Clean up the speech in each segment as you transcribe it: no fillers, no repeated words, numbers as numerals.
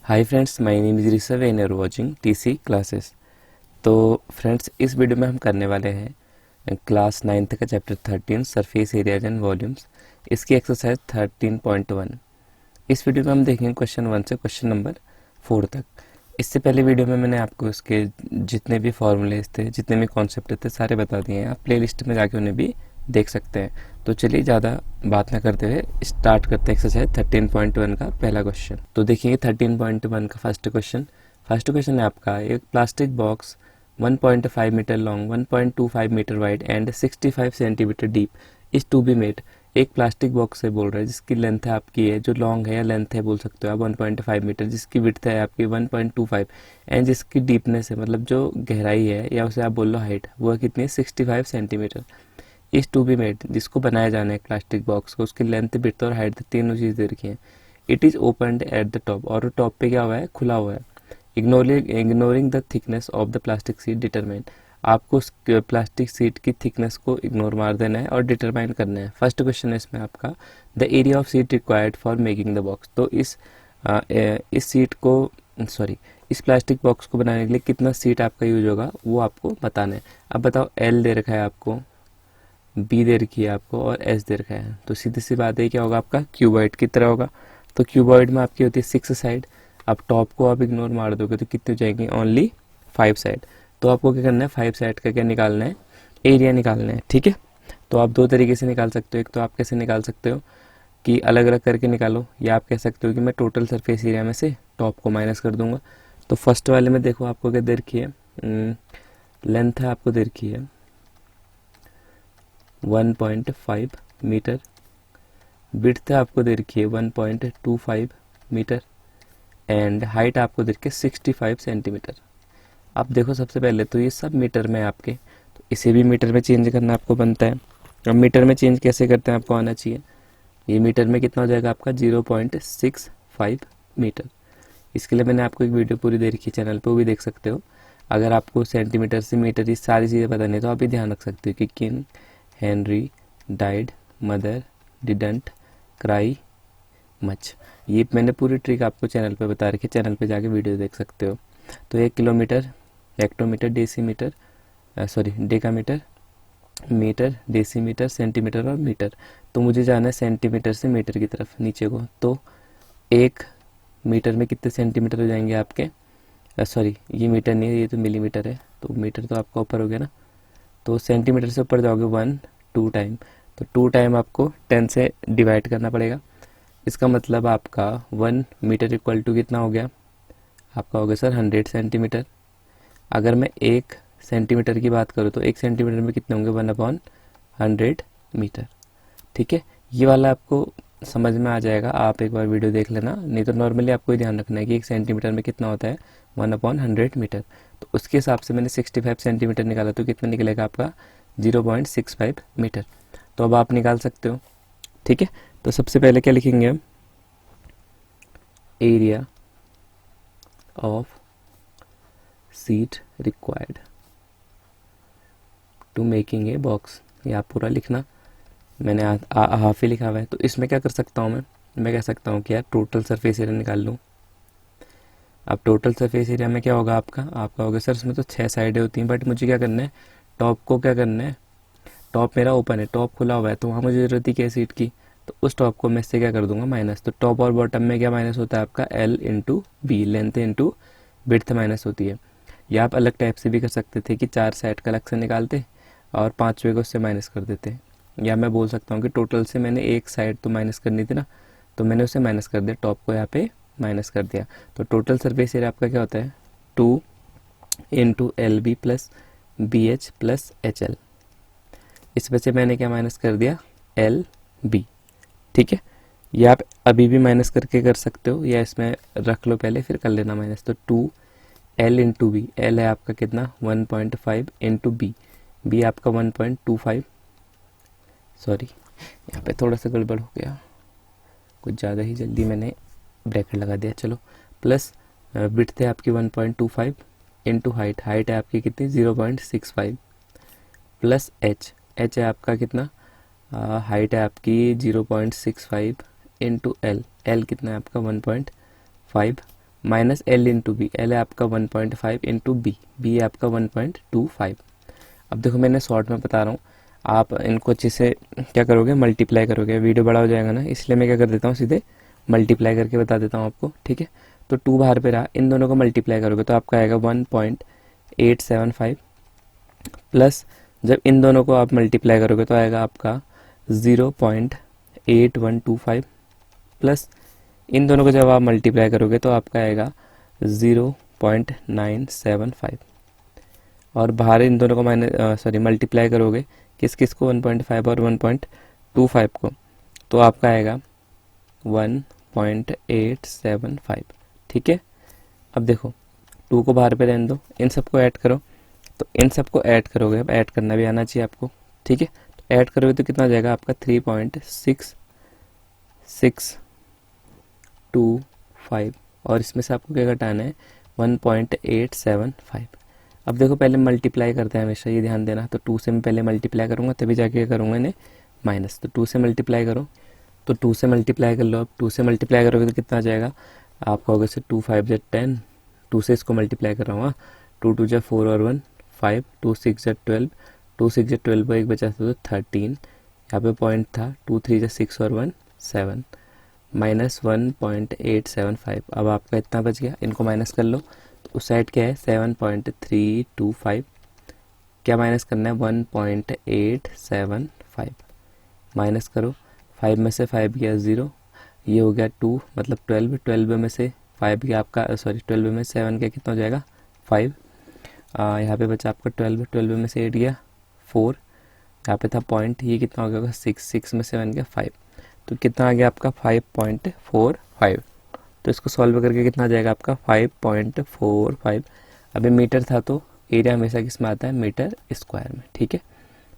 Hi friends, my name is Rishabh and you are watching TC classes. तो friends, इस video में हम करने वाले हैं क्लास 9th का chapter 13 surface areas and volumes, इसकी एक्सरसाइज 13.1। इस वीडियो में हम देखेंगे क्वेश्चन 1 से क्वेश्चन नंबर 4 तक। इससे पहले वीडियो में मैंने आपको इसके जितने भी फॉर्मूलेज थे, जितने भी कॉन्सेप्ट थे, सारे बता दिए हैं। आप प्ले लिस्ट में जाके उन्हें भी देख सकते हैं। तो चलिए ज़्यादा बात ना करते हुए स्टार्ट करते हैं एक्सरसाइज 13.1 का पहला क्वेश्चन। तो देखिए 13.1 का फर्स्ट क्वेश्चन है आपका, एक plastic box 1.5 metre long, 1.25 metre wide and 65 centimetre deep is to be made. एक प्लास्टिक बॉक्स से बोल रहा है जिसकी लेंथ है आपकी है, जो लॉन्ग है या लेंथ है बोल सकते हो आप 1.5 मीटर, जिसकी विड्थ है आपकी 1.25 एंड जिसकी डीपनेस है मतलब जो गहराई है या उसे आप बोल लो हाइट, वो कितनी है 65 centimetre. Is to be made, जिसको बनाया जाना है प्लास्टिक बॉक्स को, उसकी लेंथ विड्थ और हाइट तीनों चीज़ दे रखी है। It is opened at the top, और टॉप पे क्या हुआ है, खुला हुआ है। Ignoring the thickness of the plastic sheet determine, आपको उस प्लास्टिक शीट की थिकनेस को इग्नोर मार देना है और डिटरमाइन करना है। फर्स्ट क्वेश्चन है इसमें आपका, the area of sheet required for making the box. तो इस सीट को इस प्लास्टिक बॉक्स को बनाने के लिए कितना सीट आपका यूज होगा वो आपको बताना है। अब बताओ, एल दे रखा है आपको, बी दे रखी है आपको और एस दे रखा है। तो सीधी सी बात है क्या होगा आपका, क्यूबॉइड की तरह होगा। तो क्यूबॉइड में आपकी होती है 6 साइड। अब टॉप को आप इग्नोर मार दोगे तो कितनी हो जाएंगी, ओनली 5 साइड। तो आपको क्या करना है, 5 साइड का क्या निकालना है, एरिया निकालना है। ठीक है, तो आप दो तरीके से निकाल सकते हो। एक तो आप कैसे निकाल सकते हो कि अलग अलग करके निकालो, या आप कह सकते हो कि मैं टोटल सरफेस एरिया में से टॉप को माइनस कर दूंगा। तो फर्स्ट वाले में देखो आपको क्या दे रखी है, लेंथ है आपको दे रखी है 1.5 मीटर, विड्थ आपको दे रखी है 1.25 मीटर एंड हाइट आपको दे रखी है 65 सेंटीमीटर। अब देखो सबसे पहले तो ये सब मीटर में आपके, तो इसे भी मीटर में चेंज करना आपको बनता है। अब मीटर में चेंज कैसे करते हैं आपको आना चाहिए। ये मीटर में कितना हो जाएगा आपका 0.65 मीटर। इसके लिए मैंने आपको एक वीडियो पूरी दे रखी है चैनल पे, वो भी देख सकते हो। अगर आपको सेंटीमीटर से मीटर ये सारी चीज़ें पता नहीं तो आप भी ध्यान रख सकते हो कि king Henry died, mother didn't cry much. ये मैंने पूरी ट्रिक आपको चैनल पे बता रखी है, चैनल पे जाके वीडियो देख सकते हो। तो 1 kilometre, hectometre, decimetre, decametre, metre, decimetre, centimetre और मीटर। तो मुझे जाना है सेंटीमीटर से मीटर की तरफ नीचे को। तो 1 मीटर में कितने सेंटीमीटर हो जाएंगे आपके, ये मीटर नहीं है, ये तो मिलीमीटर है। तो मीटर तो आपका ऊपर हो गया ना, तो सेंटीमीटर से ऊपर जाओगे 2 टाइम, तो 2 टाइम आपको 10 से डिवाइड करना पड़ेगा। इसका मतलब आपका 1 मीटर इक्वल टू कितना हो गया आपका, हो गया सर 100 सेंटीमीटर। अगर मैं 1 सेंटीमीटर की बात करूँ तो 1 सेंटीमीटर में कितने होंगे, 1/100 मीटर। ठीक है, ये वाला आपको समझ में आ जाएगा, आप एक बार वीडियो देख लेना। नहीं तो नॉर्मली आपको ही ध्यान रखना है कि 1 सेंटीमीटर में कितना होता है, 1/100 मीटर। तो उसके हिसाब से मैंने 65 सेंटीमीटर निकाला, तो कितना निकलेगा आपका 0.65 मीटर। तो अब आप निकाल सकते हो। ठीक है, तो सबसे पहले क्या लिखेंगे हम, area of sheet required to making a box. ये आप पूरा लिखना, मैंने हाफ ही लिखा हुआ है। तो इसमें क्या कर सकता हूँ मैं कह सकता हूँ कि यार टोटल सरफेस एरिया निकाल लूँ। अब टोटल सरफेस एरिया में क्या होगा आपका होगा सर, इसमें तो 6 साइडें होती हैं, बट मुझे क्या करना है, टॉप को क्या करना है, टॉप मेरा ओपन है, टॉप खुला हुआ है, तो वहाँ मुझे ज़रूरत थी क्या सीट की, तो उस टॉप को मैं इससे क्या कर दूंगा माइनस। तो टॉप और बॉटम में क्या माइनस होता है आपका, L into B, length into width minus होती है। या आप अलग टाइप से भी कर सकते थे कि 4 साइड का अलग से निकालते और 5वें को उससे माइनस कर देते। या मैं बोल सकता हूँ कि टोटल से मैंने एक साइड तो माइनस करनी थी ना, तो मैंने उसे माइनस कर दिया, टॉप को यहाँ पे माइनस कर दिया। तो टोटल सरफेस एरिया आपका क्या होता है, 2 into L B plus B H plus H L. इस वजह से मैंने क्या माइनस कर दिया, एल बी। ठीक है, ये आप अभी भी माइनस करके कर सकते हो, या इसमें रख लो पहले फिर कर लेना माइनस। तो 2 एल इंटू बी, एल है आपका कितना 1.5 इंटू बी, बी आपका 1.25, यहाँ पे थोड़ा सा गड़बड़ हो गया, कुछ ज़्यादा ही जल्दी मैंने ब्रैकेट लगा दिया। चलो, प्लस विड्थ है आपकी 1.25 इंटू हाइट है आपकी कितनी 0.65 प्लस एच है आपका कितना, हाइट है आपकी 0.65 इंटू एल कितना है आपका 1.5 minus L into B, L है आपका 1.5 इंटू बी, बी है आपका 1.25। अब देखो मैंने शॉर्ट में बता रहा हूँ, आप इनको अच्छे से क्या करोगे, मल्टीप्लाई करोगे, वीडियो बड़ा हो जाएगा ना, इसलिए मैं क्या कर देता हूँ सीधे मल्टीप्लाई करके बता देता हूँ आपको, ठीक है। तो 2 बाहर पे रहा, इन दोनों को मल्टीप्लाई करोगे तो आपका आएगा 1.875 प्लस जब इन दोनों को आप मल्टीप्लाई करोगे तो आएगा आपका 0.8125 प्लस इन दोनों को जब आप मल्टीप्लाई करोगे तो आपका आएगा 0.975 और बाहर इन दोनों को मल्टीप्लाई करोगे किस किस को, 1.5 और 1.25 को, तो आपका आएगा 1.875, ठीक है। अब देखो 2 को बाहर पे रहने दो, इन सबको ऐड करो, तो इन सबको ऐड करोगे, अब ऐड करना भी आना चाहिए आपको, ठीक है। तो ऐड करोगे तो कितना हो जाएगा आपका 3.6625 और इसमें से आपको क्या घटाना है 1.875। अब देखो पहले मल्टीप्लाई करते हैं हमेशा, ये ध्यान देना, तो 2 से मैं पहले मल्टीप्लाई करूँगा तभी जाके क्या करूँगा इन्हें माइनस, तो 2 से मल्टीप्लाई करो, तो 2 से मल्टीप्लाई कर लो। अब 2 से मल्टीप्लाई करोगे तो कितना आ जाएगा आपका, होगा से 2 5 जा 10, 2 से इसको मल्टीप्लाई कर रहा हूँ, 2 2 जा 4 और 1 5, 2 6 जा 12, 2 6 जा 12 एक बचा था तो 13, यहाँ पे पॉइंट था 2 3 जा 6 और 1 7 माइनस 1.875। अब आपका इतना बच गया, इनको माइनस कर लो, तो उस साइड क्या है 7.325, क्या माइनस करना है 1.875, माइनस करो, 5 में से 5 गया 0, ये हो गया 2 मतलब 12, 12 में से 5 गया आपका 12 में 7 गया कितना हो जाएगा 5, यहाँ पे बचा आपका 12, 12 में से 8 गया 4, यहाँ पे था पॉइंट, ये कितना हो गया 6, 6 में से 1 गया 5, तो कितना आ गया आपका 5.45। तो इसको सॉल्व करके कितना आ जाएगा आपका 5.45। अभी मीटर था तो एरिया हमेशा किस में आता है, मीटर स्क्वायर में, ठीक है।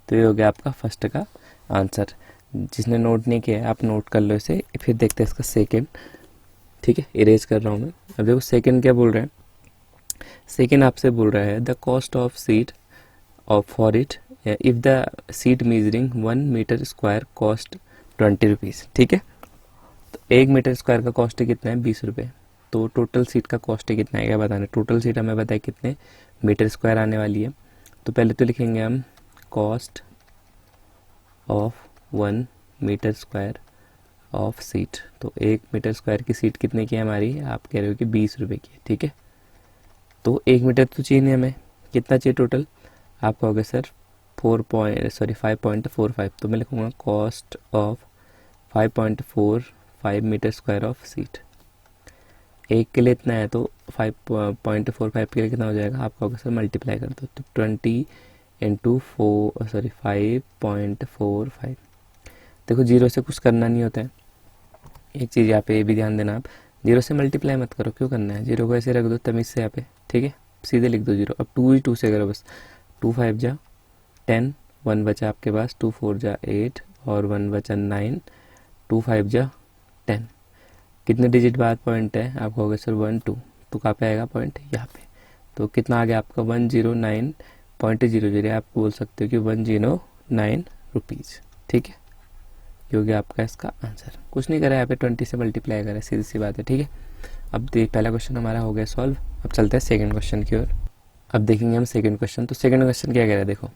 तो ये हो गया आपका फर्स्ट का आंसर। जिसने नोट नहीं किया है आप नोट कर लो इसे, फिर देखते हैं इसका सेकंड, ठीक है। इरेज कर रहा हूँ मैं। अब देखो सेकंड क्या बोल रहे हैं, सेकंड आपसे बोल रहा है the cost of sheet of for it if the sheet measuring 1 metre square cost 20 rupees, ठीक है। तो 1 मीटर स्क्वायर का कॉस्ट कितना है 20 रुपये, तो टोटल सीट का कॉस्ट कितना है क्या बताना, टोटल सीट हमें बताए कितने मीटर स्क्वायर आने वाली है। तो पहले तो लिखेंगे हम cost of 1 metre square of sheet, तो 1 मीटर स्क्वायर की सीट कितने की है हमारी, आप कह रहे हो कि 20 रुपये की है, ठीक है। तो 1 मीटर तो चाहिए नहीं हमें, कितना चाहिए टोटल, आप कहोगे सर 5.45, तो मैं लिखूँगा cost of 5.45 metre square of sheet. एक के लिए इतना है तो 5.45 के लिए कितना हो जाएगा, आप कहोगे सर मल्टीप्लाई कर दो, तो 20 इंटू 5.45। देखो जीरो से कुछ करना नहीं होता है, एक चीज़ यहाँ पे ये भी ध्यान देना, आप जीरो से मल्टीप्लाई मत करो, क्यों करना है, जीरो को ऐसे रख दो तमीज़ से यहाँ पे, ठीक है, सीधे लिख दो जीरो। अब 2 ही 2 से करो बस, 2 5 जा 10, 1 बचा आपके पास, 2 4 जा 8 और 1 बचा 9, 2 5 जा 10, कितने डिजिट बाद पॉइंट है, आप कहोगे सर 1 2, तो कहाँ पे आएगा पॉइंट, यहाँ पे, तो कितना आ गया आपका 109.00, आप बोल सकते हो कि 109 रुपीज़, ठीक है, क्योंकि आपका इसका आंसर कुछ नहीं करा यहाँ पे 20 से मल्टीप्लाई करा, सीधी सी बात है, ठीक है। अब पहला क्वेश्चन हमारा हो गया सॉल्व। अब चलते हैं सेकंड क्वेश्चन की ओर। अब देखेंगे हम सेकंड क्वेश्चन। तो सेकंड क्वेश्चन क्या कह रहा है, देखो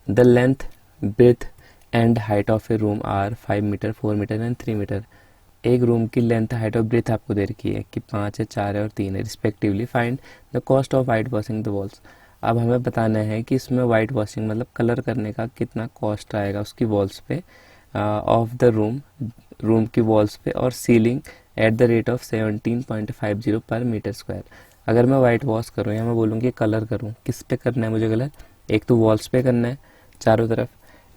the length breadth and height of a room are 5 metre 4 metre and 3 metre. एक रूम की लेंथ हाइट और ब्रेथ आपको दे रखी है कि 5 है 4 है और 3 है respectively. Find the cost of white washing the walls. अब हमें बताना है कि इसमें वाइट वॉशिंग मतलब कलर करने का कितना कॉस्ट आएगा उसकी वॉल्स पे, ऑफ द रूम की वॉल्स पे और ceiling eight the rate of 17.50 पर मीटर स्क्वायर। अगर मैं वाइट वॉश करूँ या मैं बोलूँ कि कलर करूँ, किस पे करना है मुझे कलर, एक तो वॉल्स पे करना है चारों तरफ,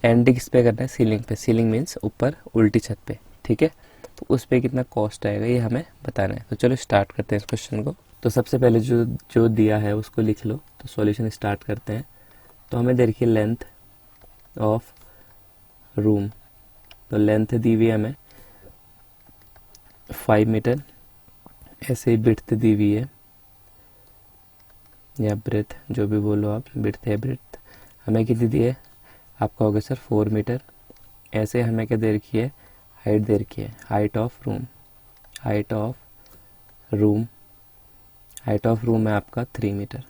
एंड किस पे करना है, सीलिंग पे, सीलिंग मीन्स ऊपर उल्टी छत पे, ठीक है। तो उस पे कितना कॉस्ट आएगा ये हमें बताना है। तो चलो स्टार्ट करते हैं इस क्वेश्चन को। तो सबसे पहले जो दिया है उसको लिख लो, तो सॉल्यूशन स्टार्ट करते हैं। तो हमें देखिए लेंथ ऑफ रूम, तो लेंथ दी हुई है हमें 5 मीटर, ऐसे ही ब्रेड्थ दी हुई है या ब्रेथ जो भी बोलो आप, ब्रेड्थ है ब्रेड्थ, हमें कितनी दी है, आप कहोगे सर 4 मीटर। ऐसे हमें क्या दे रखी है, हाइट दे रखी है, height of room, height of room height of room है आपका 3 मीटर।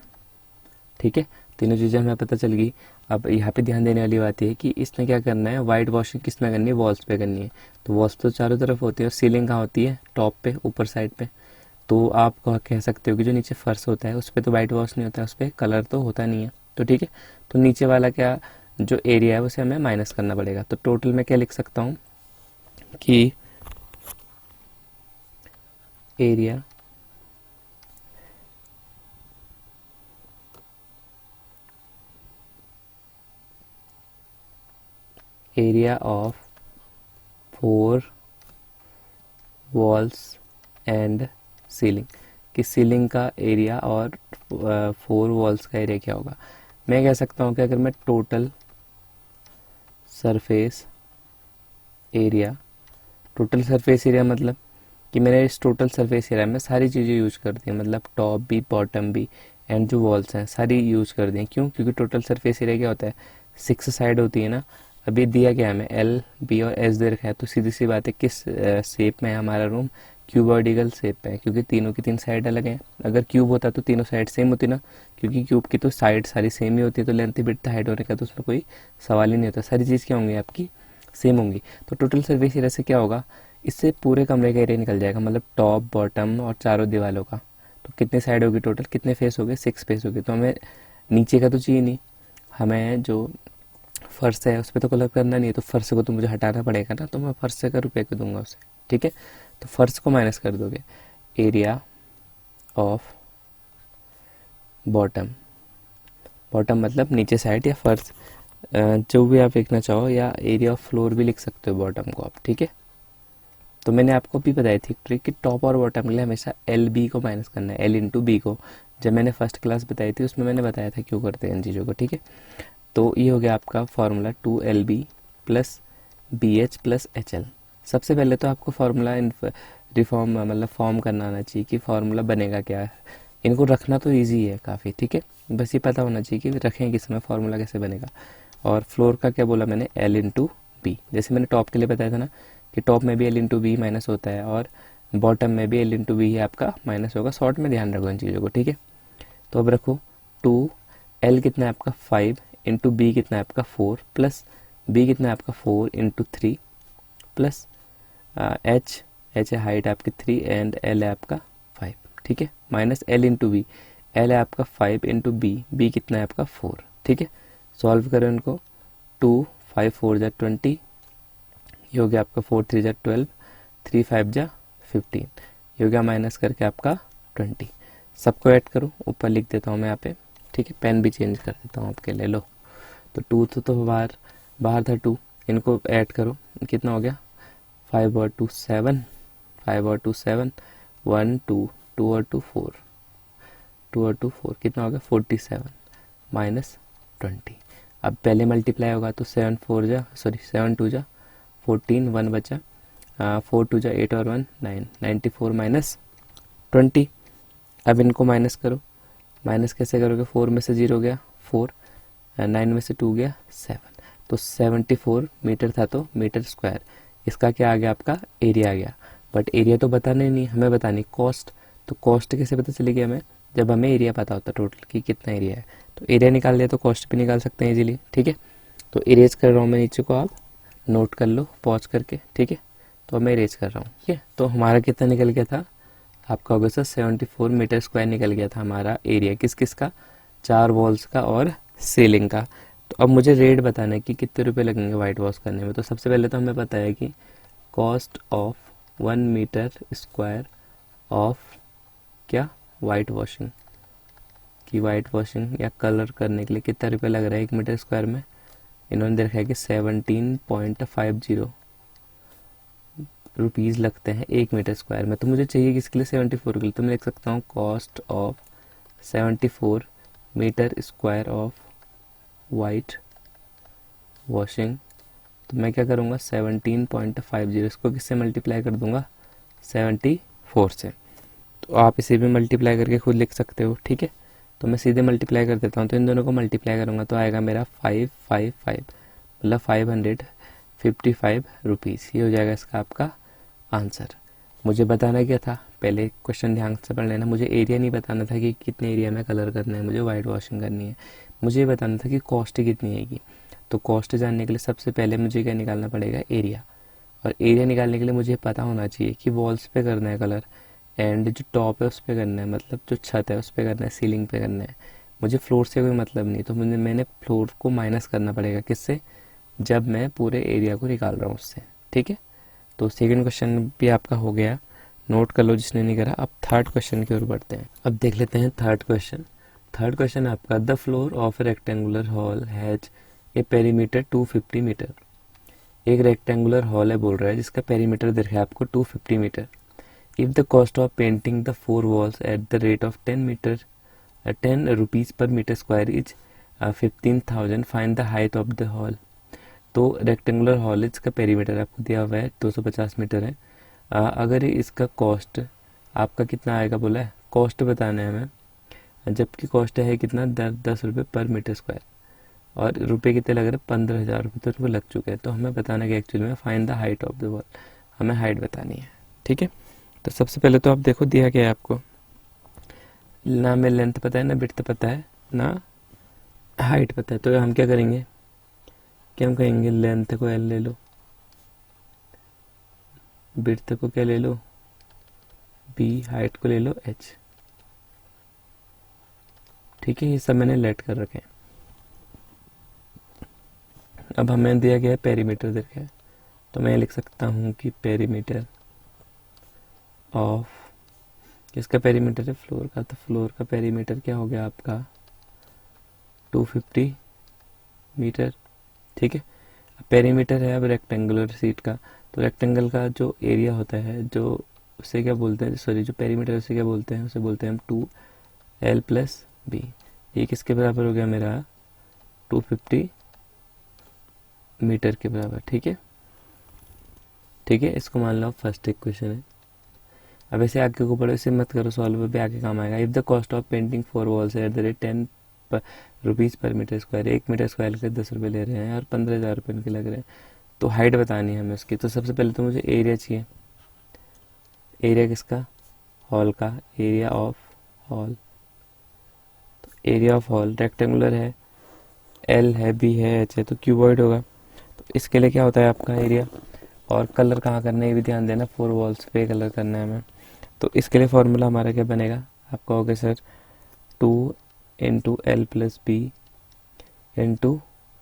ठीक है, तीनों चीज़ें हमें पता चल गई। अब यहाँ पे ध्यान देने वाली बात है कि इसने क्या करना है, वाइट वॉशिंग किस में करनी है, वॉल्स पे करनी है। तो वॉल्स तो चारों तरफ होती है और सीलिंग कहाँ होती है, टॉप पे, ऊपर साइड पे। तो आप कह सकते हो कि जो नीचे फर्श होता है उस पर तो वाइट वॉश नहीं होता है, उस पर कलर तो होता नहीं है। तो ठीक है, तो नीचे वाला क्या जो एरिया है उसे हमें माइनस करना पड़ेगा। तो टोटल में क्या लिख सकता हूँ कि area area of 4 walls and ceiling, कि सीलिंग का एरिया और 4 वॉल्स का एरिया क्या होगा। मैं कह सकता हूँ कि अगर मैं टोटल सरफेस एरिया मतलब कि मैंने इस टोटल सरफेस एरिया में सारी चीज़ें यूज कर दी हैं, मतलब टॉप भी, बॉटम भी एंड जो वॉल्स हैं सारी यूज कर दी हैं। क्यों? क्योंकि टोटल सरफेस एरिया क्या होता है, 6 साइड होती है ना। अभी दिया क्या है हमें, एल, बी और एस दे रखा है, तो सीधी सी बात है किस शेप में है हमारा रूम, क्यूबॉइडिकल शेप में है, क्योंकि तीनों की 3 साइड अलग हैं। अगर क्यूब होता तो तीनों साइड सेम होती ना, क्योंकि क्यूब की तो साइड सारी सेम ही होती है, तो लेंथ विड्थ हाइट होने का तो उसमें कोई सवाल ही नहीं होता, सारी चीज़ क्या होंगी आपकी सेम होंगी। तो टोटल सर्फेस एरिया से क्या होगा, इससे पूरे कमरे का एरिया निकल जाएगा, मतलब टॉप, बॉटम और चारों दीवारों का। तो कितने साइड होगी टोटल, कितने फेस हो गए, 6 फेस हो गए। तो हमें नीचे का तो चाहिए नहीं, हमें जो फर्श है उस पर तो कलर करना नहीं है, तो फर्श को तो मुझे हटाना पड़ेगा ना, तो मैं फर्श से का रुपये को दूंगा उसे। ठीक है, तो फर्श को माइनस कर दोगे, एरिया ऑफ बॉटम, बॉटम मतलब नीचे साइड या फर्श, जो भी आप लिखना चाहो, या एरिया ऑफ फ्लोर भी लिख सकते हो बॉटम को आप। ठीक है, तो मैंने आपको भी बताई थी ट्रिक कि टॉप और बॉटम के लिए हमेशा एल बी को माइनस करना है, एल इंटू बी को। जब मैंने फर्स्ट क्लास बताई थी उसमें मैंने बताया था क्यों करते हैं इन चीज़ों को। ठीक है, तो ये हो गया आपका formula 2LB plus BH plus HL। सबसे पहले तो आपको फार्मूला रिफॉर्म मतलब फॉर्म करना आना चाहिए कि फार्मूला बनेगा क्या है। इनको रखना तो इजी है काफ़ी, ठीक है, बस ये पता होना चाहिए कि रखें किस में, फार्मूला कैसे बनेगा। और फ्लोर का क्या बोला मैंने, L इंटू बी। जैसे मैंने टॉप के लिए बताया था ना कि टॉप में भी L इंटू बी माइनस होता है और बॉटम में भी L इंटू बी है आपका माइनस होगा। शॉर्ट में ध्यान रखो इन चीज़ों को। ठीक है, तो अब रखो 2L कितना है आपका 5 इंटू बी कितना है आपका 4 प्लस बी कितना है आपका 4 इंटू 3 प्लस एच है हाइट आपकी 3 एंड एल है आपका 5। ठीक है, minus L into B, L है आपका 5 इंटू बी कितना है आपका 4। ठीक है, सॉल्व करो इनको, 2 5 4 जा 20, ये हो गया आपका 4 3 जा 12, 3 5 जा 15, ये हो गया माइनस करके आपका 20। सबको ऐड करो, ऊपर लिख देता हूँ मैं यहाँ पे। ठीक है, पेन भी चेंज कर देता हूँ आपके लिए। लो, तो 2 तो बाहर था 2, इनको ऐड करो, कितना हो गया 5 और 2 7, 5 और 2 7, 1 2, 2 और 2 4, 2 और 2 4, कितना हो गया 47 माइनस 20। अब पहले मल्टीप्लाई होगा तो 7 2 जा 14, 1 बचा, 4 2 जा 8 और 1 9, 94 माइनस 20। अब इनको माइनस करो, माइनस कैसे करोगे, 4 में से 0 गया 4, 9 में से 2 गया 7, तो 74 मीटर था, तो मीटर स्क्वायर। इसका क्या आ गया आपका एरिया आ गया। बट एरिया तो बताना ही नहीं, हमें बतानी कॉस्ट। तो कॉस्ट कैसे पता चलेगी हमें, जब हमें एरिया पता होता टोटल कि कितना एरिया है। तो एरिया निकाल लिया तो कॉस्ट भी निकाल सकते हैं इजीली। ठीक है, तो इरेज कर रहा हूँ मैं नीचे को, आप नोट कर लो पॉज करके। ठीक है, तो मैं इरेज कर रहा हूँ। ठीक है, तो हमारा कितना निकल गया था आपका, होगा सर 74 मीटर स्क्वायर निकल गया था हमारा एरिया, किस किस का, 4 वॉल्स का और सीलिंग का। तो अब मुझे रेट बताना है कि कितने रुपए लगेंगे वाइट वॉश करने में। तो सबसे पहले तो हमें पता है कि cost of 1 metre square of क्या, वाइट वॉशिंग, कि वाइट वॉशिंग या कलर करने के लिए कितना रुपये लग रहा है 1 मीटर स्क्वायर में। इन्होंने देखा है कि 17.50 रुपीज़ लगते हैं 1 मीटर स्क्वायर में। तो मुझे चाहिए किसके लिए, 74 के लिए। तो मैं लिख सकता हूँ cost of 74 metre square of white washing. तो मैं क्या करूँगा 17.50, इसको किससे मल्टीप्लाई कर दूंगा, 74 से। तो आप इसे भी मल्टीप्लाई करके खुद लिख सकते हो। ठीक है, तो मैं सीधे मल्टीप्लाई कर देता हूँ, तो इन दोनों को मल्टीप्लाई करूँगा तो आएगा मेरा 555 मतलब 555 रुपीज़। ये हो जाएगा इसका आपका आंसर। मुझे बताना क्या था, पहले क्वेश्चन ध्यान से पढ़ लेना। मुझे एरिया नहीं बताना था कि कितने एरिया में कलर करना है, मुझे वाइट वॉशिंग करनी है। मुझे ये बताना था कि कॉस्ट कितनी आएगी। तो कॉस्ट जानने के लिए सबसे पहले मुझे क्या निकालना पड़ेगा, एरिया। और एरिया निकालने के लिए मुझे पता होना चाहिए कि वॉल्स पे करना है कलर, एंड जो टॉप है उस पे करना है, मतलब जो छत है उस पे करना है, सीलिंग पे करना है। मुझे फ्लोर से कोई मतलब नहीं, तो मैंने फ्लोर को माइनस करना पड़ेगा किससे, जब मैं पूरे एरिया को निकाल रहा हूँ उससे। ठीक है, तो सेकंड क्वेश्चन भी आपका हो गया, नोट कर लो जिसने नहीं करा। अब थर्ड क्वेश्चन की ओर बढ़ते हैं। अब देख लेते हैं थर्ड क्वेश्चन। थर्ड क्वेश्चन आपका, the floor of a rectangular hall has a perimeter 250 metre. एक रेक्टेंगुलर हॉल है बोल रहा है जिसका पेरीमीटर दिख रहा है आपको 250 metre. If the cost of painting the 4 walls at the rate of 10 rupees per metre square is 15,000, find the height of the hall. तो रेक्टेंगुलर हॉल, इसका पेरीमीटर आपको दिया हुआ है 250 मीटर है। अगर इसका कॉस्ट आपका कितना आएगा बोला है, कॉस्ट बताना है हमें, जबकि कॉस्ट है कितना 10 रुपये पर मीटर स्क्वायर, और रुपये कितने लग रहे हैं 15,000 रुपये तो उनको लग चुके हैं। तो हमें बताना कि एक्चुअली में find the height of the wall, हमें हाइट बतानी है। ठीक है, तो सबसे पहले तो आप देखो दिया क्या है आपको, ना हमें लेंथ पता है, ना विड्थ पता है, ना हाइट पता है। तो हम क्या करेंगे कि हम कहेंगे लेंथ को एल ले लो, विड्थ को क्या ले लो बी, हाइट को ले लो एच। ठीक है, ये सब मैंने लेट कर रखे हैं। अब हमें दिया गया है पेरीमीटर दिया गया है, तो मैं लिख सकता हूँ कि पेरीमीटर ऑफ, किसका पेरीमीटर है, फ्लोर का। तो फ्लोर का पेरीमीटर क्या हो गया आपका 250 मीटर। ठीक है, पेरीमीटर है अब रेक्टेंगुलर सीट का, तो रेक्टेंगल का जो एरिया होता है, जो उसे क्या बोलते हैं, सॉरी जो पेरीमीटर उसे क्या बोलते हैं, उसे बोलते हैं हम 2L+B। ये किसके बराबर हो गया मेरा 250 मीटर के बराबर। ठीक है, ठीक है, इसको मान लो फर्स्ट इक्वेशन है। अब ऐसे आगे को पढ़ो, इसे मत करो सॉल्व, पे आगे काम आएगा। If the cost of painting 4 walls at the rate 10 rupees पर मीटर स्क्वायर, 1 मीटर स्क्वायर के 10 रुपये ले रहे हैं और 15,000 रुपये इनके लग रहे हैं। तो हाइट बतानी है हमें उसकी। तो सबसे पहले तो मुझे एरिया चाहिए, एरिया किसका, हॉल का, एरिया ऑफ हॉल। तो एरिया ऑफ हॉल रेक्टेंगुलर है, एल है, बी है, एच है, तो क्यूबॉइड होगा। तो इसके लिए क्या होता है आपका एरिया, और कलर कहाँ करना है ये भी ध्यान देना, 4 वॉल्स पे कलर करना है हमें। तो इसके लिए फॉर्मूला हमारा क्या बनेगा, आपका होगा सर 2 × L+B ×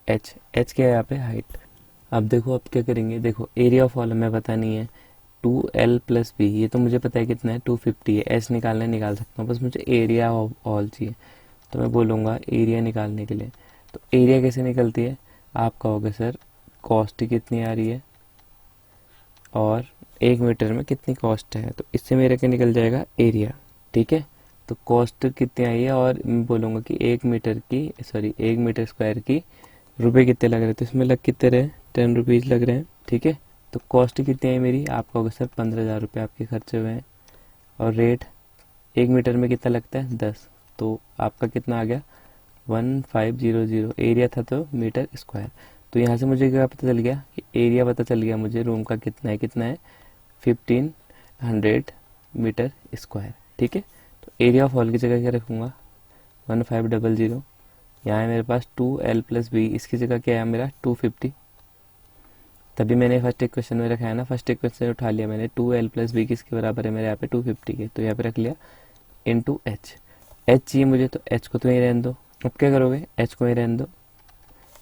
H। H क्या है यहाँ पे, हाइट। अब देखो अब क्या करेंगे, देखो एरिया ऑफ हॉल हमें पता नहीं है, 2L+B ये तो मुझे पता है कितना है 250 है, H निकालना निकाल सकता हूँ, बस मुझे एरिया ऑफ हॉल चाहिए। तो मैं बोलूँगा एरिया निकालने के लिए, तो एरिया कैसे निकलती है, आपका होगा सर कॉस्ट कितनी आ रही है और 1 मीटर में कितनी कॉस्ट है, तो इससे मेरा क्या निकल जाएगा एरिया। ठीक है, तो कॉस्ट कितनी आई है, और मैं बोलूँगा कि 1 मीटर स्क्वायर की रुपए कितने लग रहे हैं, तो इसमें लग कितने रहे 10 रुपीज़ लग रहे हैं। ठीक है, तो कॉस्ट कितनी आई मेरी, आपका होगा सर 15,000 रुपये आपके खर्चे हुए हैं, और रेट 1 मीटर में कितना लगता है 10, तो आपका कितना आ गया 1500। एरिया था तो मीटर स्क्वायर। तो यहाँ से मुझे क्या पता चल गया कि एरिया पता चल गया मुझे रूम का कितना है 1500 मीटर स्क्वायर। ठीक है, तो एरिया ऑफ हॉल की जगह क्या रखूँगा 1500, यहाँ है मेरे पास 2L+B, इसकी जगह क्या है मेरा 250। तभी मैंने फर्स्ट इक्वेशन में रखा है ना, फर्स्ट इक्वेशन उठा लिया मैंने, 2L+B किसके बराबर है मेरे यहाँ पे 250 के, तो यहाँ पे रख लिया इंटू H। H चाहिए मुझे, तो H को तो यहीं रहने दो। अब क्या करोगे, H को यहीं रहने दो,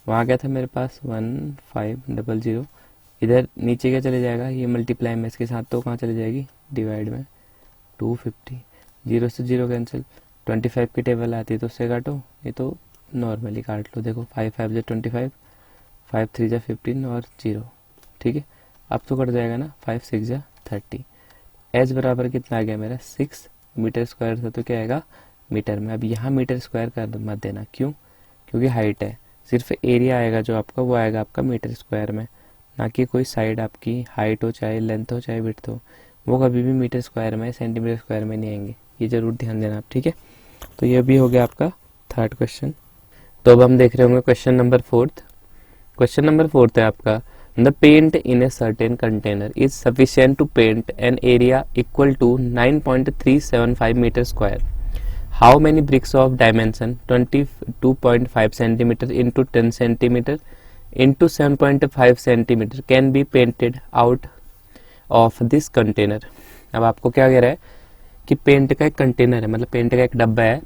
वहाँ क्या था मेरे पास 1500, इधर नीचे क्या चले जाएगा, ये मल्टीप्लाई में इसके साथ, तो कहाँ चले जाएगी डिवाइड में 250, 0 से 0 कैंसिल, 25 की टेबल आती है तो उससे काटो, ये तो नॉर्मली काट लो। देखो 5 5 जा 25, 5 3 जा 15 और 0। ठीक है, अब तो कट जाएगा ना, 5 6 जा 30। एच बराबर कितना आ गया मेरा 6 मीटर स्क्वायर था, तो क्या आएगा मीटर में। अब यहाँ मीटर स्क्वायर कर मत देना, क्यों, क्योंकि हाइट है, सिर्फ एरिया आएगा जो आपका, वो आएगा आपका मीटर स्क्वायर में, ना कि कोई साइड आपकी हाइट हो, चाहे लेंथ हो, चाहे विड्थ हो, वो कभी भी मीटर स्क्वायर में, सेंटीमीटर स्क्वायर में नहीं आएंगे, ये जरूर ध्यान देना आप। ठीक है, तो ये भी हो गया आपका थर्ड क्वेश्चन। तो अब हम देख रहे होंगे क्वेश्चन नंबर 4। क्वेश्चन नंबर 4 है आपका, the paint in a certain container is sufficient to paint an area equal to 9.375 metre square. How many bricks of dimension 22.5 centimetre into 10 centimetre into 7.5 centimetre can be painted out of this container. अब आपको क्या कह रहा है कि paint का एक container है, मतलब पेंट का एक डब्बा है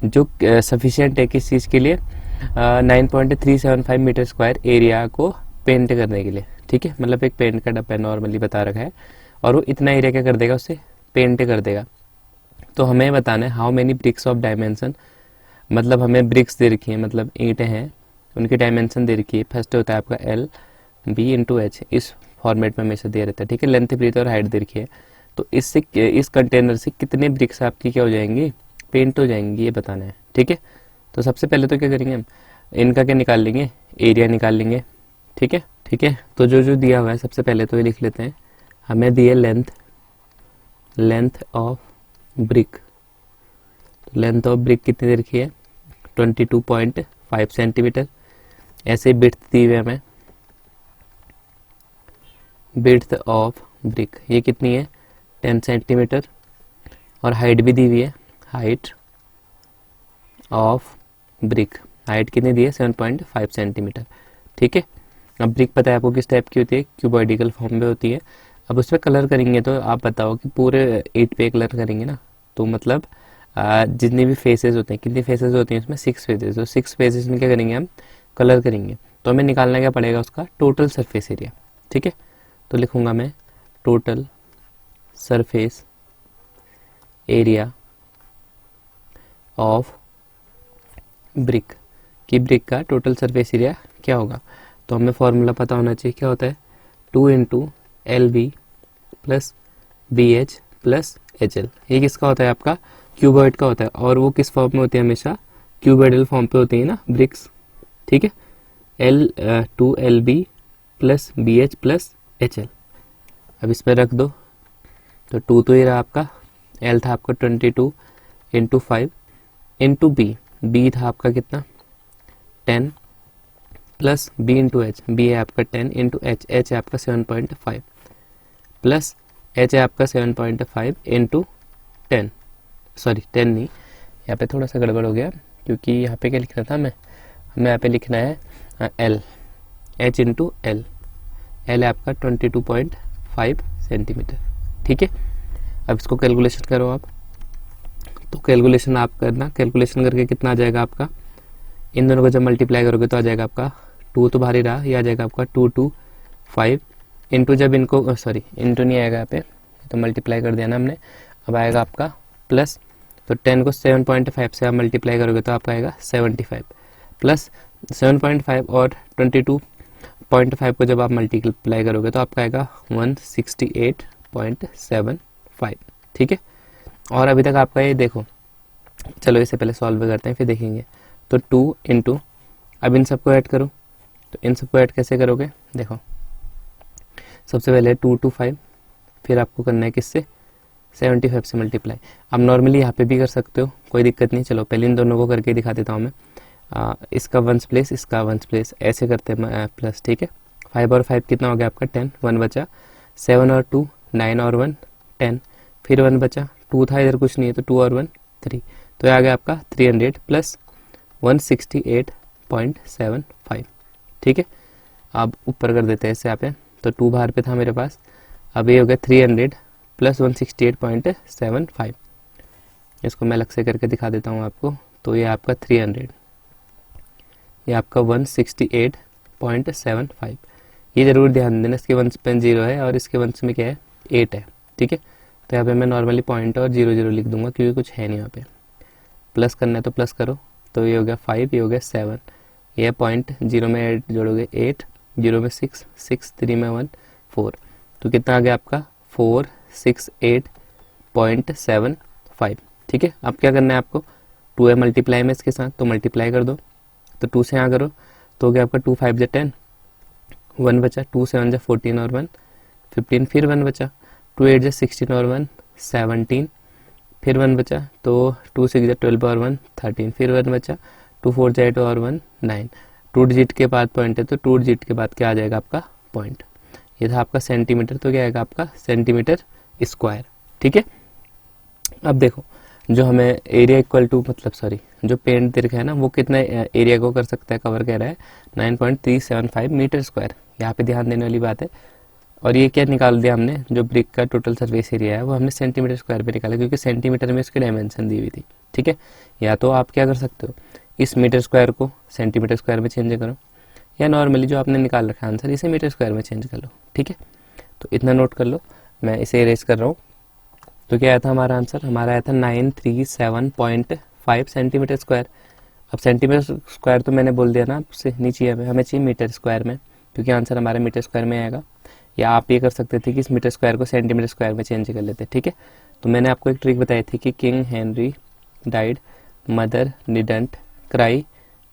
जो सफिशिएंट है किस चीज़ के लिए, 9.375 मीटर स्क्वायर एरिया को पेंट करने के लिए. ठीक है, मतलब एक पेंट का डब्बा नॉर्मली बता रखा है और वो इतना एरिया क्या कर देगा, उससे पेंट कर देगा. तो हमें बताना है how many bricks of dimension, मतलब हमें ब्रिक्स दे रखी है, मतलब ईंटें हैं, उनकी डायमेंशन दे रखी है. फर्स्ट होता है आपका एल बी इंटू एच, इस फॉर्मेट में हमेशा दे रहता है. ठीक है, लेंथ ब्रीथ और हाइट दे रखी है. तो इससे इस कंटेनर से कितने ब्रिक्स आपकी क्या हो जाएंगी, पेंट हो जाएंगी, ये बताना है. ठीक है, तो सबसे पहले तो क्या करेंगे हम, इनका क्या निकाल लेंगे, एरिया निकाल लेंगे. ठीक है, ठीक है. तो जो जो दिया हुआ है सबसे पहले तो ये लिख लेते हैं. हमें दिए length of brick. Length of brick कितनी दे रखी है, 22.5 सेंटीमीटर. ऐसे विड्थ दी हुई है हमें, विड्थ ऑफ ब्रिक ये कितनी है, 10 सेंटीमीटर. और हाइट भी दी हुई है, हाइट ऑफ ब्रिक, हाइट कितनी दी है, 7.5 सेंटीमीटर. ठीक है, अब ब्रिक पता है आपको किस टाइप की होती है, क्यूबॉइडिकल फॉर्म में होती है. अब उस पर कलर करेंगे तो आप बताओ कि पूरे ईंट पे कलर करेंगे ना, तो मतलब जितने भी फेसेस होते हैं, कितनी फेसेस होती हैं उसमें, 6 फेसेस. तो 6 फेसेस में क्या करेंगे हम, कलर करेंगे. तो हमें निकालना क्या पड़ेगा, उसका टोटल सरफेस एरिया. ठीक है, तो लिखूंगा मैं total surface area of brick, की ब्रिक का टोटल सरफेस एरिया क्या होगा. तो हमें फॉर्मूला पता होना चाहिए, क्या होता है, 2 into L B plus B H plus H L. ये किसका होता है, आपका क्यूबॉइड का होता है. और वो किस फॉर्म में होती है, हमेशा क्यूबॉइडल फॉर्म पे होती है ना ब्रिक्स. ठीक है, two L B plus B H plus H L. अब इस पर रख दो, तो 2 तो ये रहा आपका, एल था आपका 22 इंटू 5 इंटू बी था आपका कितना, 10 plus B into H, B है आपका 10 इंटू एच है आपका 7.5 प्लस एच है आपका 7.5 इंटू 10, सॉरी 10 नहीं, यहाँ पे थोड़ा सा गड़बड़ हो गया क्योंकि यहाँ पे क्या लिखना था हमें यहाँ पे लिखना है एल, एच इंटू एल है आपका 22.5 सेंटीमीटर. ठीक है, अब इसको कैलकुलेशन करो आप. तो कैलकुलेशन आप करना, कैलकुलेशन करके कितना आ जाएगा आपका, इन दोनों को जब मल्टीप्लाई करोगे तो आ जाएगा आपका 2 तो बाहर ही रहा, ये आ जाएगा आपका 2 2 5 इंटू, जब इनको सॉरी इंटू नहीं आएगा यहाँ पे, तो मल्टीप्लाई कर दिया ना हमने. अब आएगा आपका प्लस, तो 10 को 7.5 से आप मल्टीप्लाई करोगे तो आपका आएगा 75 प्लस 7.5 और 22.5 को जब आप मल्टीप्लाई करोगे तो आपका आएगा 168.75. ठीक है, और अभी तक आपका ये देखो, चलो इसे पहले सॉल्व करते हैं फिर देखेंगे. तो 2 इंटू, अब इन सबको ऐड करो, तो इन सबको ऐड कैसे करोगे, देखो सबसे पहले 2 to 5, फिर आपको करना है किससे, 75 से मल्टीप्लाई. अब नॉर्मली यहाँ पे भी कर सकते हो, कोई दिक्कत नहीं. चलो पहले इन दोनों को करके दिखा देता हूँ मैं. इसका 1s प्लेस, इसका 1s प्लेस, ऐसे करते हैं प्लस. ठीक है, 5 और 5 कितना हो गया आपका 10, 1 बचा, 7 और 2 9 और 1 10, फिर 1 बचा, 2 था इधर कुछ नहीं है तो 2 और 1 3, तो ये आ गया आपका 300 प्लस 168.75. ठीक है, अब ऊपर कर देते हैं इससे यहाँ पे, तो 2 बाहर पे था मेरे पास, अब ये हो गया 300 प्लस 168.75. इसको मैं अलग से करके दिखा देता हूँ आपको. तो ये आपका 300, ये आपका 168.75. ये ज़रूर ध्यान देना, इसके 1s पे 0 है और इसके 1s में क्या है 8 है. ठीक है, तो यहाँ पे मैं नॉर्मली पॉइंट और 0 0 लिख दूंगा क्योंकि कुछ है नहीं यहाँ पे. प्लस करना है तो प्लस करो, तो ये हो गया 5, ये हो गया 7, ये पॉइंट 0 में 8 जोड़ोगे 8, 0 में 6, 6 3 में 1 4, तो कितना आ गया आपका 468.75. ठीक है, अब क्या करना है आपको, 2 है मल्टीप्लाई में इसके साथ, तो मल्टीप्लाई कर दो, तो 2 से यहाँ करो तो हो गया आपका 2 5 10, 1 बचा, 2 7 14 और 1 15, फिर 1 बचा, 2 8 16 और 1 17, फिर 1 बचा, तो 2 6 12 और 1 13, फिर 1 बचा, 2 4 8 और 1 9. 2 डिजिट के बाद पॉइंट है तो 2 डिजिट के बाद क्या आ जाएगा आपका पॉइंट। ये था आपका सेंटीमीटर, तो क्या आएगा आपका सेंटीमीटर स्क्वायर। ठीक है, अब देखो जो हमें एरिया इक्वल टू मतलब सॉरी जो पेंट दे रखा है ना वो कितना एरिया को कर सकता है, कवर कर रहा है 9.375 मीटर स्क्वायर। यहाँ पे ध्यान देने वाली बात है। और ये क्या निकाल दिया हमने, जो ब्रिक का टोटल सरफेस एरिया है वो हमने सेंटीमीटर स्क्वायर पे निकाला, क्योंकि सेंटीमीटर में इसकी डायमेंशन दी हुई थी। ठीक है, या तो आप क्या कर सकते हो, इस मीटर स्क्वायर को सेंटीमीटर स्क्वायर में चेंज करो, या नॉर्मली जो आपने निकाल रखा है आंसर इसे मीटर स्क्वायर में चेंज कर लो। ठीक है, तो इतना नोट कर लो, मैं इसे इरेज कर रहा हूँ। तो क्या आया था हमारा आंसर, हमारा आया था 937.5 सेंटीमीटर स्क्वायर। अब सेंटीमीटर स्क्वायर तो मैंने बोल दिया ना आपसे, नीचे हमें चाहिए मीटर स्क्वायर में, क्योंकि आंसर हमारा मीटर स्क्वायर में आएगा। या आप ये कर सकते थे कि इस मीटर स्क्वायर को सेंटीमीटर स्क्वायर में चेंज कर लेते। ठीक है, तो मैंने आपको एक ट्रिक बताई थी कि king Henry died, mother didn't cry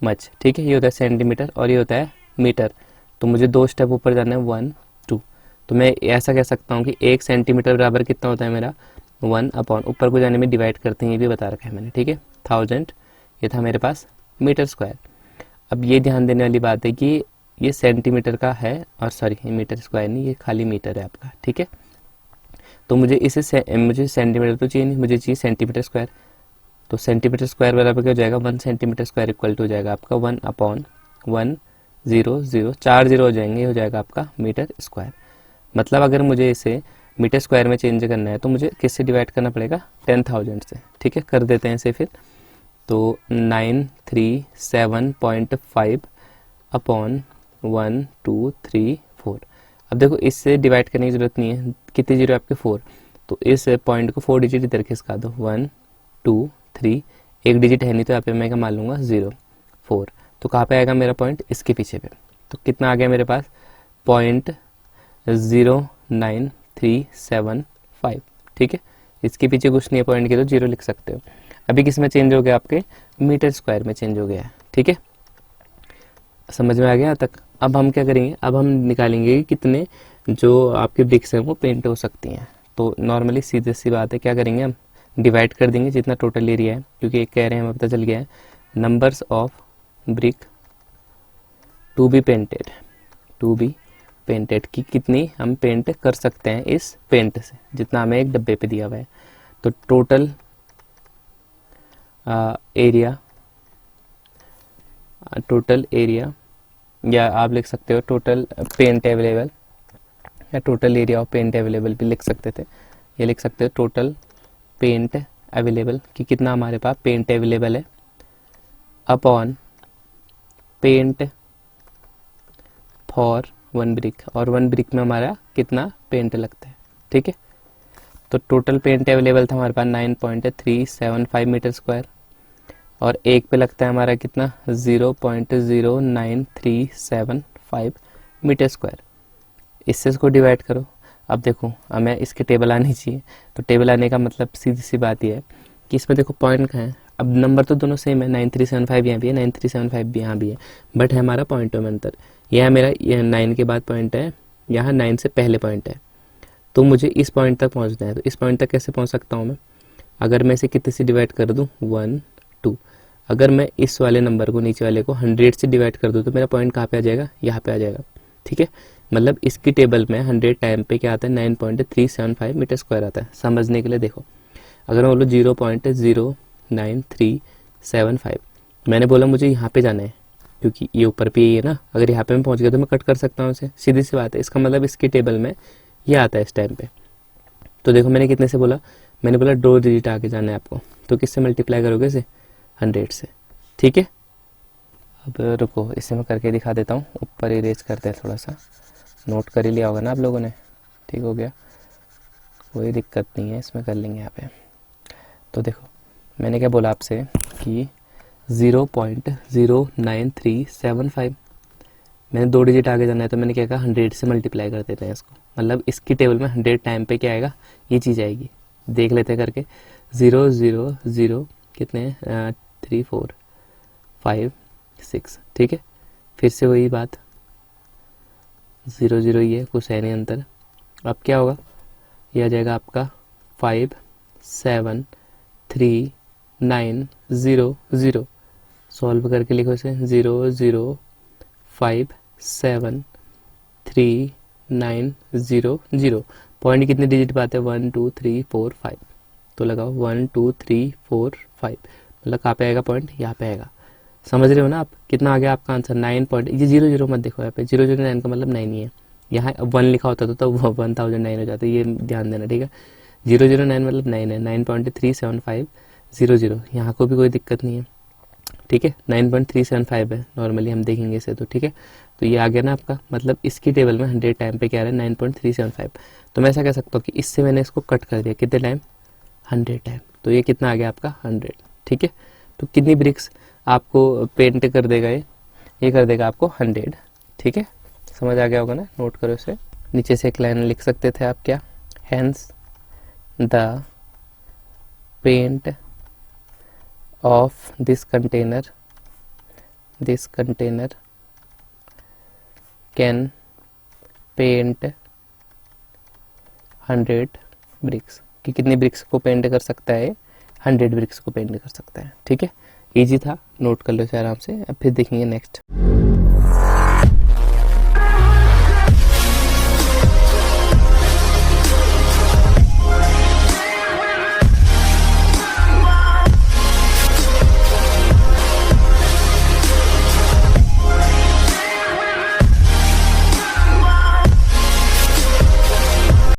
much. ठीक है, ये होता है सेंटीमीटर और ये होता है मीटर। तो मुझे 2 स्टेप ऊपर जाना है, 1 2। तो मैं ऐसा कह सकता हूँ कि 1 सेंटीमीटर बराबर कितना होता है मेरा 1 अपॉन, ऊपर को जाने में डिवाइड करते हैं, ये भी बता रखा है मैंने। ठीक है, 1000, ये था मेरे पास मीटर स्क्वायर। अब ये ध्यान देने वाली बात है कि ये सेंटीमीटर का है, और सॉरी ये मीटर स्क्वायर नहीं, ये खाली मीटर है आपका। ठीक है, तो मुझे मुझे सेंटीमीटर तो चाहिए नहीं, मुझे चाहिए सेंटीमीटर स्क्वायर। तो सेंटीमीटर स्क्वायर बराबर क्या हो जाएगा, 1 सेंटीमीटर स्क्वायर इक्वल टू हो जाएगा आपका 1 अपॉन 1 0 0, 4 0 हो जाएंगे, ये हो जाएगा आपका मीटर स्क्वायर। मतलब अगर मुझे इसे मीटर स्क्वायर में चेंज करना है तो मुझे किससे डिवाइड करना पड़ेगा, 10,000 से। ठीक है, कर देते हैं इसे फिर। तो 937.5 अपॉन 1 2 3 4। अब देखो इससे डिवाइड करने की जरूरत नहीं है, कितने जीरो आपके 4, तो इस पॉइंट को 4 डिजिट इधर खिसका दो, 1 2 3, एक डिजिट है नहीं तो यहाँ पे मैं क्या मान लूँगा 0 4। तो कहाँ पे आएगा मेरा पॉइंट, इसके पीछे पे। तो कितना आ गया मेरे पास, 0.09375। ठीक है, इसके पीछे कुछ नहीं है पॉइंट के, तो 0 लिख सकते हो। अभी किस में चेंज हो गया, आपके मीटर स्क्वायर में चेंज हो गया है। ठीक है, समझ में आ गया यहाँ तक। अब हम क्या करेंगे, अब हम निकालेंगे कि कितने जो आपके ब्रिक्स हैं वो पेंट हो सकती हैं। तो नॉर्मली सीधी सी बात है, क्या करेंगे हम डिवाइड कर देंगे जितना टोटल एरिया है, क्योंकि एक कह रहे हैं हमें पता चल गया है numbers of brick to be painted की कितनी हम पेंट कर सकते हैं इस पेंट से, जितना हमें एक डब्बे पे दिया हुआ है। तो टोटल एरिया या आप लिख सकते हो टोटल पेंट अवेलेबल, या total area of paint available भी लिख सकते थे। ये लिख सकते हो टोटल पेंट अवेलेबल कि कितना हमारे पास पेंट अवेलेबल है, अपॉन पेंट फॉर 1 ब्रिक, और 1 ब्रिक में हमारा कितना पेंट लगता है। ठीक है, तो टोटल पेंट अवेलेबल था हमारे पास 9.375 मीटर स्क्वायर, और एक पे लगता है हमारा कितना 0.09375 मीटर स्क्वायर। इससे इसको डिवाइड करो। अब देखो हमें इसके टेबल आनी चाहिए, तो टेबल आने का मतलब सीधी सी बात यह है कि इसमें देखो पॉइंट कहाँ है। अब नंबर तो दोनों सेम है, 9375 यहाँ भी है, 9375 भी यहाँ भी है, बट है हमारा पॉइंटों में अंतर। यह मेरा 9 के बाद पॉइंट है, यहाँ 9 से पहले पॉइंट है, तो मुझे इस पॉइंट तक पहुँचना है। तो इस पॉइंट तक कैसे पहुँच सकता हूँ मैं, अगर मैं इसे कितने से डिवाइड कर दूँ 1 2, अगर मैं इस वाले नंबर को नीचे वाले को 100 से डिवाइड कर दूँ तो मेरा पॉइंट कहाँ पे आ जाएगा, यहाँ पे आ जाएगा। ठीक है, मतलब इसकी टेबल में 100 टाइम पे क्या आता है 9.375 मीटर स्क्वायर आता है। समझने के लिए देखो, अगर मैं बोलूँ 0.09375, मैंने बोला मुझे यहाँ पे जाना है क्योंकि ये ऊपर पे ही है ना, अगर यहाँ पे मैं पहुँच गया तो मैं कट कर सकता हूँ इसे, सीधी सी बात है। इसका मतलब इसकी टेबल में ये आता है इस टाइम पे। तो देखो मैंने कितने से बोला, मैंने बोला 2 डिजिट आगे जाना है आपको, तो किससे मल्टीप्लाई करोगे इसे 100 से। ठीक है, अब रुको इसे मैं करके दिखा देता हूँ। ऊपर इरेज करते हैं, थोड़ा सा नोट कर ही लिया होगा ना आप लोगों ने। ठीक हो गया, कोई दिक्कत नहीं है, इसमें कर लेंगे यहाँ पे। तो देखो मैंने क्या बोला आपसे कि 0.09375, मैंने 2 डिजिट आगे जाना है तो मैंने क्या कहा 100 से मल्टीप्लाई कर देते हैं इसको, मतलब इसकी टेबल में 100 टाइम पे क्या आएगा ये चीज़ आएगी। देख लेते हैं करके, 0 0 0 कितने 3 4 5 6। ठीक है, फिर से वही बात 0 0 ही है, कुछ है नहीं अंतर। अब क्या होगा, ये आ जाएगा आपका 5 7 3 9 0 0। सॉल्व करके लिखो इसे 0 0 5 7 123,900। पॉइंट कितने डिजिट पे आते हैं? 1 2 3 4 5। तो लगाओ 1 2 3 4 5, मतलब कहाँ पे आएगा पॉइंट? यहाँ पे आएगा। समझ रहे हो ना आप? कितना आ गया आपका आंसर? 9 पॉइंट। ये 0 0 मत देखो यहाँ पे, 009 का मतलब 9 ही है। यहाँ 1 लिखा होता तो 1009 हो जाता, ये ध्यान देना, ठीक है। 009 मतलब 9 है, 9.37500। यहाँ को भी कोई दिक्कत नहीं है, ठीक है। 9.375 है, नॉर्मली हम देखेंगे इसे तो, ठीक है। तो ये आ गया ना आपका, मतलब इसकी टेबल में 100 टाइम पे क्या है? 9.375। तो मैं ऐसा कह सकता हूँ कि इससे मैंने इसको कट कर दिया, कितने टाइम? 100 टाइम। तो ये कितना आ गया आपका? 100, ठीक है। तो कितनी ब्रिक्स आपको पेंट कर देगा ये कर देगा आपको 100, ठीक है। समझ आ गया होगा ना? नोट करो इसे। नीचे से एक लाइन लिख सकते थे आप, क्या? Hence the paint of this container can paint 100 bricks, कि कितनी ब्रिक्स को पेंट कर सकता है? 100 ब्रिक्स को पेंट कर सकता है, ठीक है। इजी था, नोट कर लो इसे आराम से। अब फिर देखेंगे नेक्स्ट।